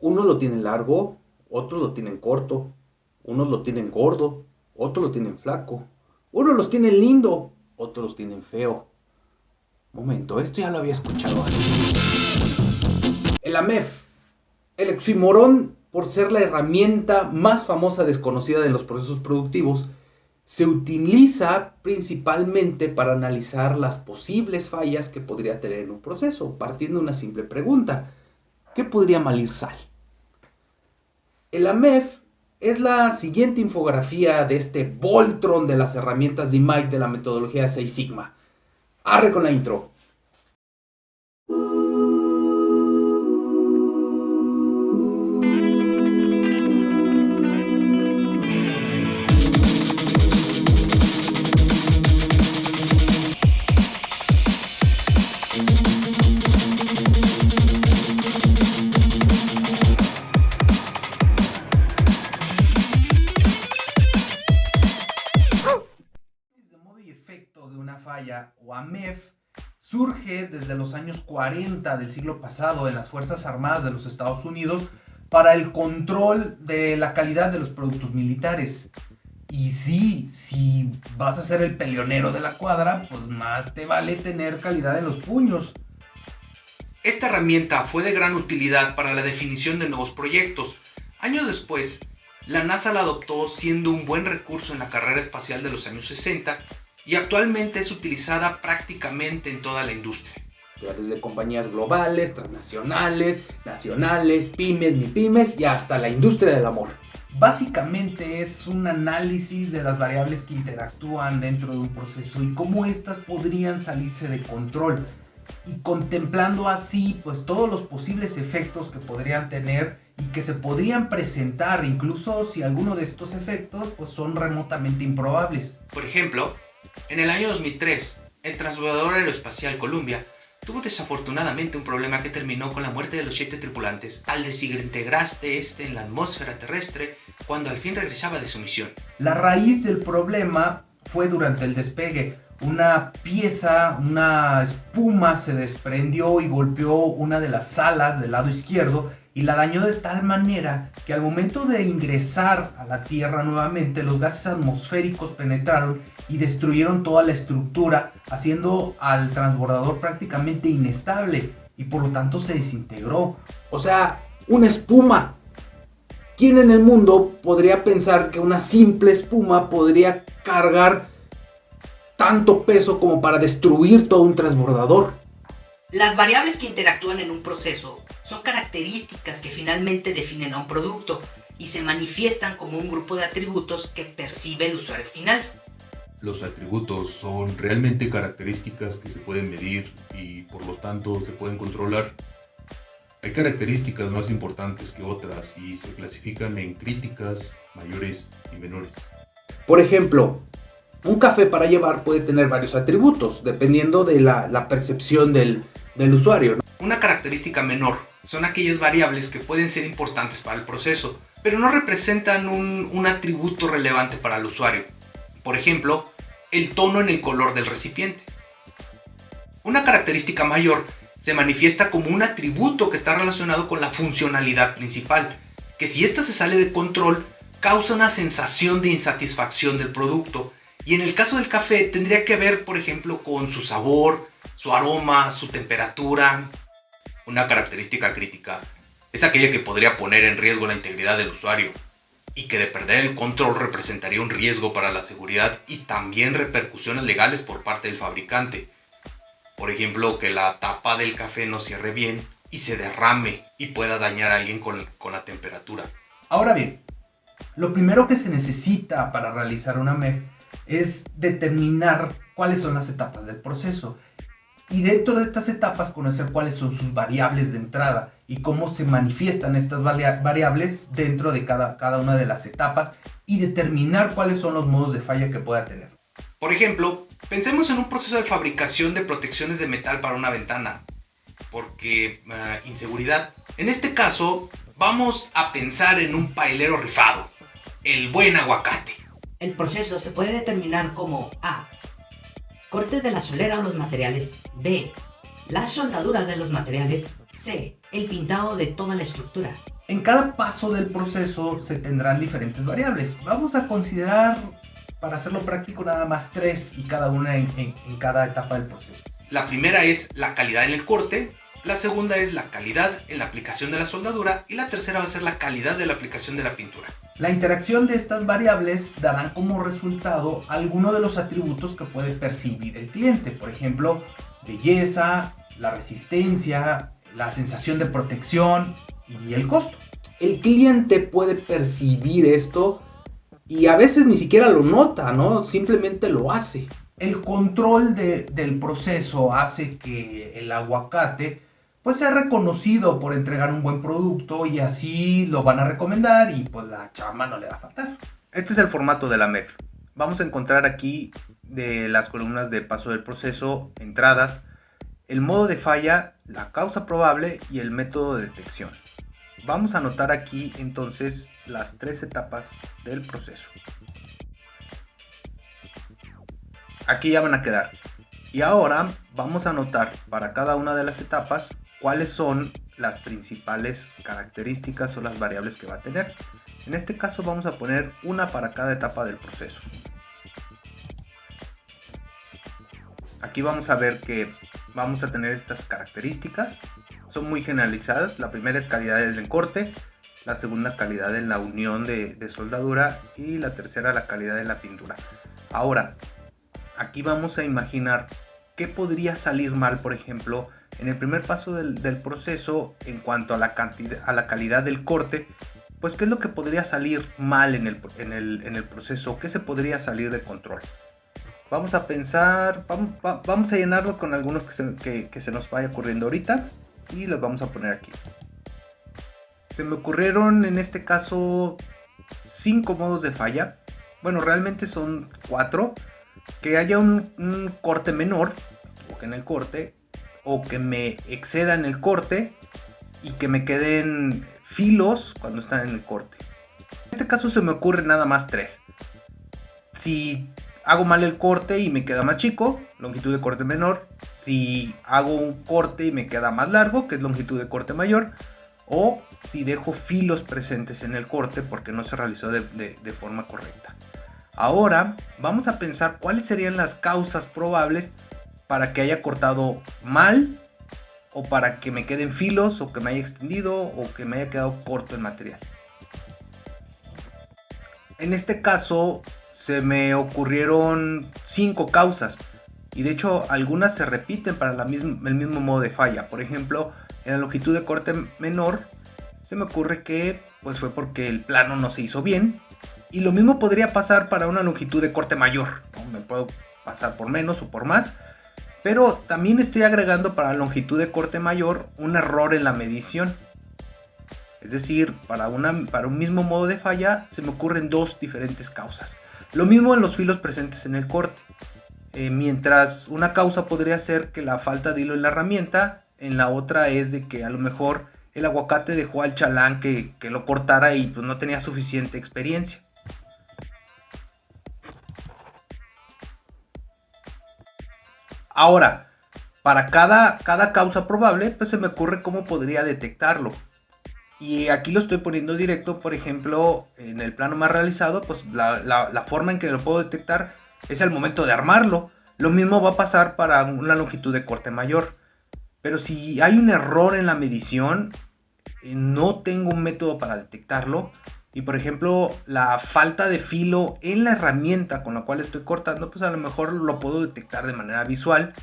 Unos lo tienen largo, otros lo tienen corto, unos lo tienen gordo, otros lo tienen flaco, unos los tienen lindo, otros los tienen feo. Momento, esto ya lo había escuchado antes. El AMEF, el oxímoron por ser la herramienta más famosa desconocida de los procesos productivos, se utiliza principalmente para analizar las posibles fallas que podría tener un proceso, partiendo de una simple pregunta: ¿qué podría mal ir sal? El AMEF es la siguiente infografía de este Voltron de las herramientas de DMAIC de la metodología 6 Sigma. Arre con la intro. De modo y efecto de una falla, o AMEF, surge desde los años 40 del siglo pasado en las Fuerzas Armadas de los Estados Unidos para el control de la calidad de los productos militares. Y sí, si vas a ser el peleonero de la cuadra, pues más te vale tener calidad en los puños. Esta herramienta fue de gran utilidad para la definición de nuevos proyectos. Años después, la NASA la adoptó siendo un buen recurso en la carrera espacial de los años 60 y actualmente es utilizada prácticamente en toda la industria. Desde compañías globales, transnacionales, nacionales, pymes, mipymes y hasta la industria del amor. Básicamente es un análisis de las variables que interactúan dentro de un proceso y cómo éstas podrían salirse de control, y contemplando así pues todos los posibles efectos que podrían tener y que se podrían presentar, incluso si alguno de estos efectos pues son remotamente improbables. Por ejemplo, en el año 2003, el transbordador aeroespacial Columbia tuvo desafortunadamente un problema que terminó con la muerte de los 7 tripulantes al desintegrarse en la atmósfera terrestre cuando al fin regresaba de su misión. La raíz del problema fue durante el despegue. Una pieza, una espuma se desprendió y golpeó una de las alas del lado izquierdo y la dañó de tal manera que al momento de ingresar a la Tierra nuevamente los gases atmosféricos penetraron y destruyeron toda la estructura, haciendo al transbordador prácticamente inestable y por lo tanto se desintegró. O sea, una espuma. ¿Quién en el mundo podría pensar que una simple espuma podría cargar tanto peso como para destruir todo un transbordador? Las variables que interactúan en un proceso son características que finalmente definen a un producto y se manifiestan como un grupo de atributos que percibe el usuario final. Los atributos son realmente características que se pueden medir y por lo tanto se pueden controlar. Hay características más importantes que otras y se clasifican en críticas, mayores y menores. Por ejemplo, un café para llevar puede tener varios atributos, dependiendo de la percepción del usuario, ¿no? Una característica menor son aquellas variables que pueden ser importantes para el proceso, pero no representan un atributo relevante para el usuario. Por ejemplo, el tono en el color del recipiente. Una característica mayor se manifiesta como un atributo que está relacionado con la funcionalidad principal, que si ésta se sale de control, causa una sensación de insatisfacción del producto. Y en el caso del café tendría que ver, por ejemplo, con su sabor, su aroma, su temperatura. Una característica crítica es aquella que podría poner en riesgo la integridad del usuario y que de perder el control representaría un riesgo para la seguridad y también repercusiones legales por parte del fabricante. Por ejemplo, que la tapa del café no cierre bien y se derrame y pueda dañar a alguien con la temperatura. Ahora bien, lo primero que se necesita para realizar una MEF es determinar cuáles son las etapas del proceso y dentro de estas etapas conocer cuáles son sus variables de entrada y cómo se manifiestan estas variables dentro de cada una de las etapas y determinar cuáles son los modos de falla que pueda tener. Por ejemplo, pensemos en un proceso de fabricación de protecciones de metal para una ventana, porque inseguridad. En este caso, vamos a pensar en un pailero rifado, el buen aguacate. El proceso se puede determinar como A. Corte de la solera o los materiales. B. La soldadura de los materiales. C. El pintado de toda la estructura. En cada paso del proceso se tendrán diferentes variables. Vamos a considerar, para hacerlo práctico, nada más 3 y cada una en cada etapa del proceso. La primera es la calidad en el corte, la segunda es la calidad en la aplicación de la soldadura y la tercera va a ser la calidad de la aplicación de la pintura. La interacción de estas variables darán como resultado algunos de los atributos que puede percibir el cliente. Por ejemplo, belleza, la resistencia, la sensación de protección y el costo. El cliente puede percibir esto y a veces ni siquiera lo nota, ¿no? Simplemente lo hace. El control del proceso hace que el aguacate pues sea reconocido por entregar un buen producto y así lo van a recomendar y pues la chamba no le va a faltar. Este es el formato de la MEF. Vamos a encontrar aquí de las columnas de paso del proceso, entradas, el modo de falla, la causa probable y el método de detección. Vamos a anotar aquí entonces las 3 etapas del proceso. Aquí ya van a quedar. Y ahora vamos a anotar para cada una de las etapas cuáles son las principales características o las variables que va a tener. En este caso vamos a poner una para cada etapa del proceso. Aquí vamos a ver que vamos a tener estas características. Son muy generalizadas. La primera es calidad del corte, la segunda calidad en la unión de soldadura y la tercera la calidad de la pintura. Ahora, aquí vamos a imaginar qué podría salir mal, por ejemplo, en el primer paso del proceso en cuanto a la calidad del corte. Pues qué es lo que podría salir mal en el proceso, qué se podría salir de control. Vamos a pensar, vamos a llenarlo con algunos que se nos vaya ocurriendo ahorita y los vamos a poner aquí. Se me ocurrieron en este caso 5 modos de falla. Bueno, realmente son 4. Que haya un corte menor, o que en el corte, o que me exceda en el corte y que me queden filos cuando están en el corte. En este caso se me ocurre nada más 3. Si hago mal el corte y me queda más chico, longitud de corte menor. Si hago un corte y me queda más largo, que es longitud de corte mayor. O si dejo filos presentes en el corte porque no se realizó de forma correcta. Ahora vamos a pensar cuáles serían las causas probables para que haya cortado mal, o para que me queden filos, o que me haya extendido, o que me haya quedado corto el material. En este caso se me ocurrieron 5 causas, y de hecho algunas se repiten para el mismo modo de falla. Por ejemplo, en la longitud de corte menor se me ocurre que pues fue porque el plano no se hizo bien. Y lo mismo podría pasar para una longitud de corte mayor, ¿no? Me puedo pasar por menos o por más. Pero también estoy agregando para la longitud de corte mayor un error en la medición. Es decir, para un mismo modo de falla se me ocurren 2 diferentes causas. Lo mismo en los filos presentes en el corte. Mientras una causa podría ser que la falta de hilo en la herramienta, en la otra es de que a lo mejor el aguacate dejó al chalán que lo cortara y pues no tenía suficiente experiencia. Ahora, para cada causa probable, pues se me ocurre cómo podría detectarlo. Y aquí lo estoy poniendo directo, por ejemplo, en el plano más realizado, pues la forma en que lo puedo detectar es al momento de armarlo. Lo mismo va a pasar para una longitud de corte mayor. Pero si hay un error en la medición, no tengo un método para detectarlo. Y por ejemplo, la falta de filo en la herramienta con la cual estoy cortando, pues a lo mejor lo puedo detectar de manera visual.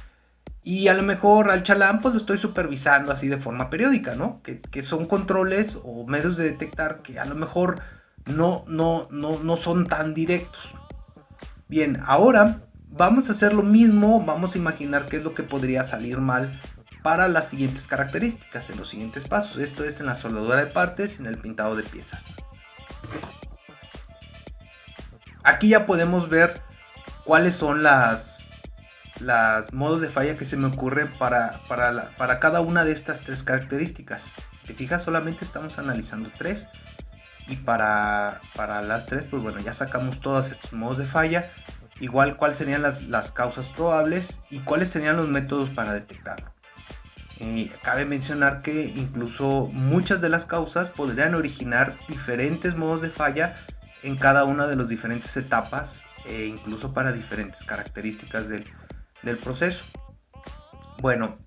Y a lo mejor al chalán pues lo estoy supervisando así de forma periódica, ¿no? Que son controles o medios de detectar que a lo mejor no son tan directos. Bien, ahora vamos a hacer lo mismo, vamos a imaginar qué es lo que podría salir mal para las siguientes características en los siguientes pasos. Esto es en la soldadura de partes y en el pintado de piezas. Aquí ya podemos ver cuáles son las modos de falla que se me ocurren para cada una de estas 3 características. Si te fijas, solamente estamos analizando 3. Y para las 3, pues bueno, ya sacamos todos estos modos de falla. Igual cuáles serían las causas probables y cuáles serían los métodos para detectarlo. Cabe mencionar que incluso muchas de las causas podrían originar diferentes modos de falla en cada una de las diferentes etapas e incluso para diferentes características del proceso. Bueno,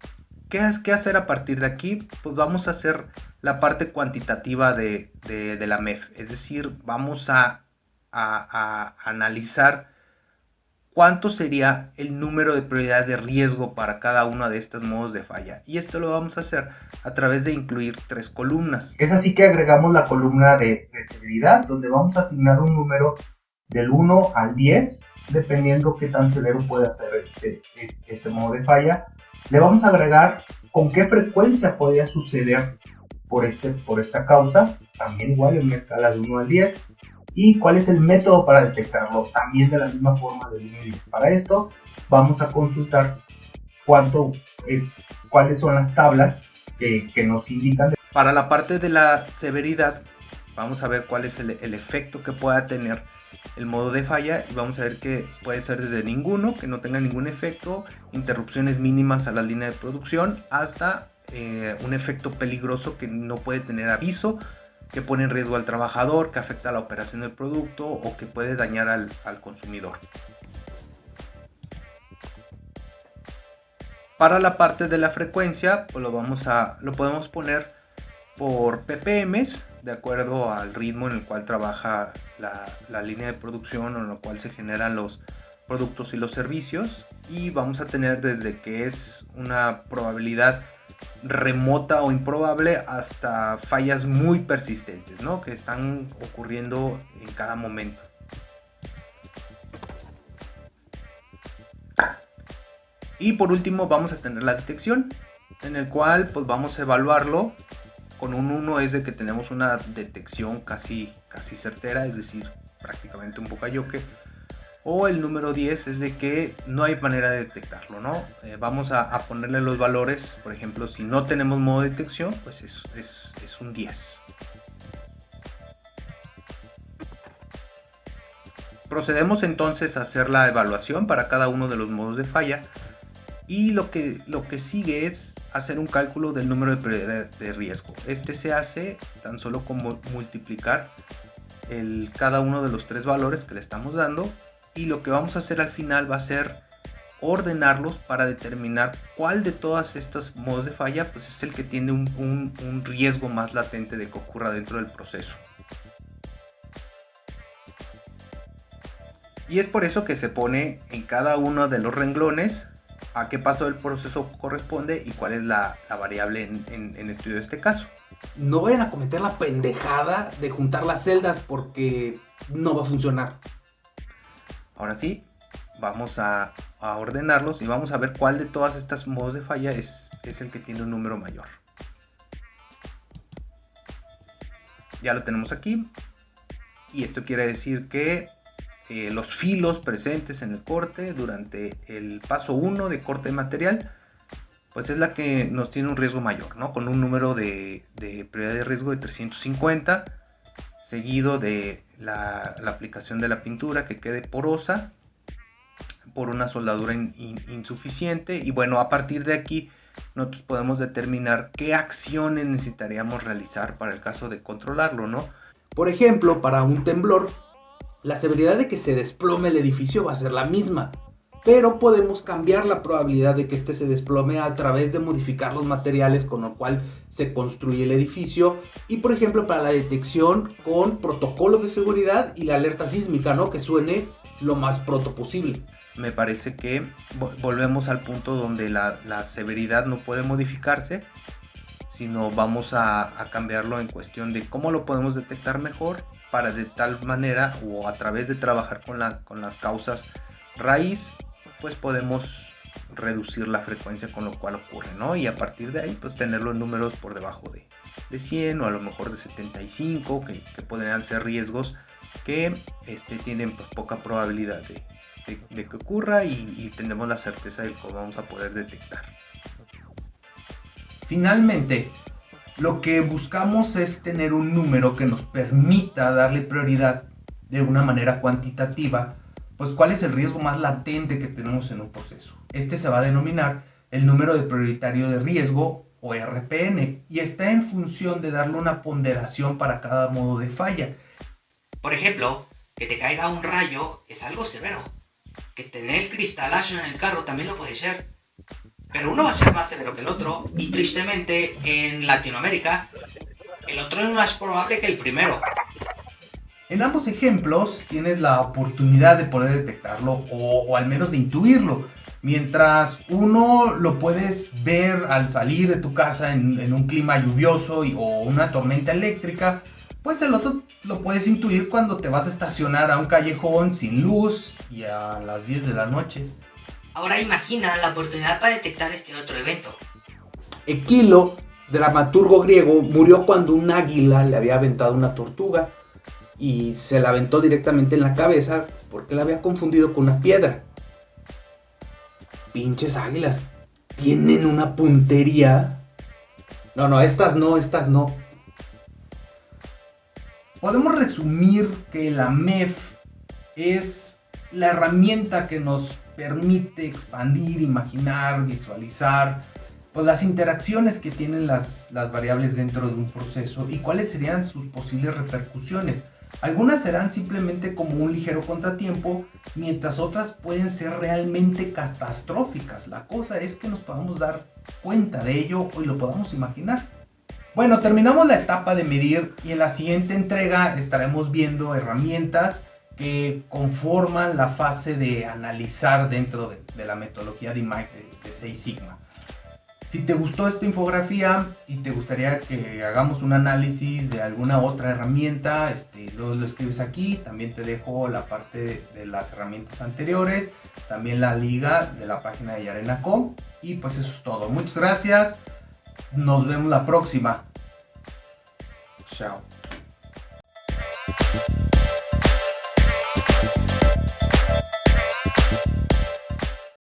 ¿qué hacer a partir de aquí? Pues vamos a hacer la parte cuantitativa de la MEF, es decir, vamos a analizar cuánto sería el número de prioridad de riesgo para cada uno de estos modos de falla. Y esto lo vamos a hacer a través de incluir 3 columnas. Es así que agregamos la columna de severidad, donde vamos a asignar un número del 1 al 10, dependiendo qué tan severo pueda ser este modo de falla. Le vamos a agregar con qué frecuencia podría suceder por esta causa, también igual en una escala de 1 al 10. Y cuál es el método para detectarlo, también de la misma forma del 1 al 10. Para esto vamos a consultar cuáles son las tablas que nos indican. Para la parte de la severidad vamos a ver cuál es el efecto que pueda tener el modo de falla, y vamos a ver que puede ser desde ninguno, que no tenga ningún efecto, interrupciones mínimas a la línea de producción, hasta un efecto peligroso que no puede tener aviso, que pone en riesgo al trabajador, que afecta a la operación del producto o que puede dañar al consumidor. Para la parte de la frecuencia, pues lo podemos poner por ppm, de acuerdo al ritmo en el cual trabaja la línea de producción o en el cual se generan los productos y los servicios, y vamos a tener desde que es una probabilidad remota o improbable hasta fallas muy persistentes, ¿no?, que están ocurriendo en cada momento. Y por último vamos a tener la detección, en el cual pues vamos a evaluarlo. Con un 1 es de que tenemos una detección casi certera, es decir, prácticamente un bocayoque. O el número 10 es de que no hay manera de detectarlo, ¿no? Vamos a ponerle los valores. Por ejemplo, si no tenemos modo de detección, pues es un 10. Procedemos entonces a hacer la evaluación para cada uno de los modos de falla. Y lo que sigue es hacer un cálculo del número de prioridad de riesgo. Este se hace tan solo como multiplicar cada uno de los 3 valores que le estamos dando. Y lo que vamos a hacer al final va a ser ordenarlos para determinar cuál de todas estas modos de falla pues es el que tiene un riesgo más latente de que ocurra dentro del proceso. Y es por eso que se pone en cada uno de los renglones a qué paso del proceso corresponde y cuál es la variable en estudio de este caso. No vayan a cometer la pendejada de juntar las celdas porque no va a funcionar. Ahora sí, vamos a ordenarlos y vamos a ver cuál de todas estas modos de falla es el que tiene un número mayor. Ya lo tenemos aquí, y esto quiere decir que los filos presentes en el corte durante el paso 1 de corte de material pues es la que nos tiene un riesgo mayor, ¿no?, con un número de prioridad de riesgo de 350, seguido de la aplicación de la pintura que quede porosa por una soldadura insuficiente. Y bueno, a partir de aquí nosotros podemos determinar qué acciones necesitaríamos realizar para el caso de controlarlo, ¿no? Por ejemplo, para un temblor, la severidad de que se desplome el edificio va a ser la misma, pero podemos cambiar la probabilidad de que este se desplome a través de modificar los materiales con lo cual se construye el edificio. Y por ejemplo, para la detección con protocolos de seguridad y la alerta sísmica, ¿no?, que suene lo más pronto posible. Me parece que volvemos al punto donde la severidad no puede modificarse, sino vamos a cambiarlo en cuestión de cómo lo podemos detectar mejor, para de tal manera o a través de trabajar con las causas raíz, pues podemos reducir la frecuencia con lo cual ocurre, ¿no? Y a partir de ahí pues tener los números por debajo de 100 o a lo mejor de 75, que podrían ser riesgos que tienen pues poca probabilidad de que ocurra, y tenemos la certeza de que lo vamos a poder detectar. Finalmente, lo que buscamos es tener un número que nos permita darle prioridad de una manera cuantitativa, pues cuál es el riesgo más latente que tenemos en un proceso. Este se va a denominar el número de prioritario de riesgo o RPN, y está en función de darle una ponderación para cada modo de falla. Por ejemplo, que te caiga un rayo es algo severo. Que tener el cristalazo en el carro también lo puede ser. Pero uno va a ser más severo que el otro, y tristemente en Latinoamérica el otro es más probable que el primero. En ambos ejemplos tienes la oportunidad de poder detectarlo o al menos de intuirlo. Mientras uno lo puedes ver al salir de tu casa en un clima lluvioso o una tormenta eléctrica, pues el otro lo puedes intuir cuando te vas a estacionar a un callejón sin luz y a las 10 de la noche. Ahora imagina la oportunidad para detectar este otro evento. Equilo, dramaturgo griego, murió cuando un águila le había aventado una tortuga y se la aventó directamente en la cabeza porque la había confundido con una piedra. Pinches águilas, tienen una puntería. No, estas no. Podemos resumir que la MEF es la herramienta que nos permite expandir, imaginar, visualizar pues, las interacciones que tienen las variables dentro de un proceso y cuáles serían sus posibles repercusiones. Algunas serán simplemente como un ligero contratiempo, mientras otras pueden ser realmente catastróficas. La cosa es que nos podamos dar cuenta de ello y lo podamos imaginar. Bueno, terminamos la etapa de medir y en la siguiente entrega estaremos viendo herramientas que conforman la fase de analizar dentro de la metodología de IMAG de 6 Sigma. Si te gustó esta infografía y te gustaría que hagamos un análisis de alguna otra herramienta, lo escribes aquí. También te dejo la parte de las herramientas anteriores, también la liga de la página de Yarena.com. Y pues eso es todo. Muchas gracias. Nos vemos la próxima. Chao.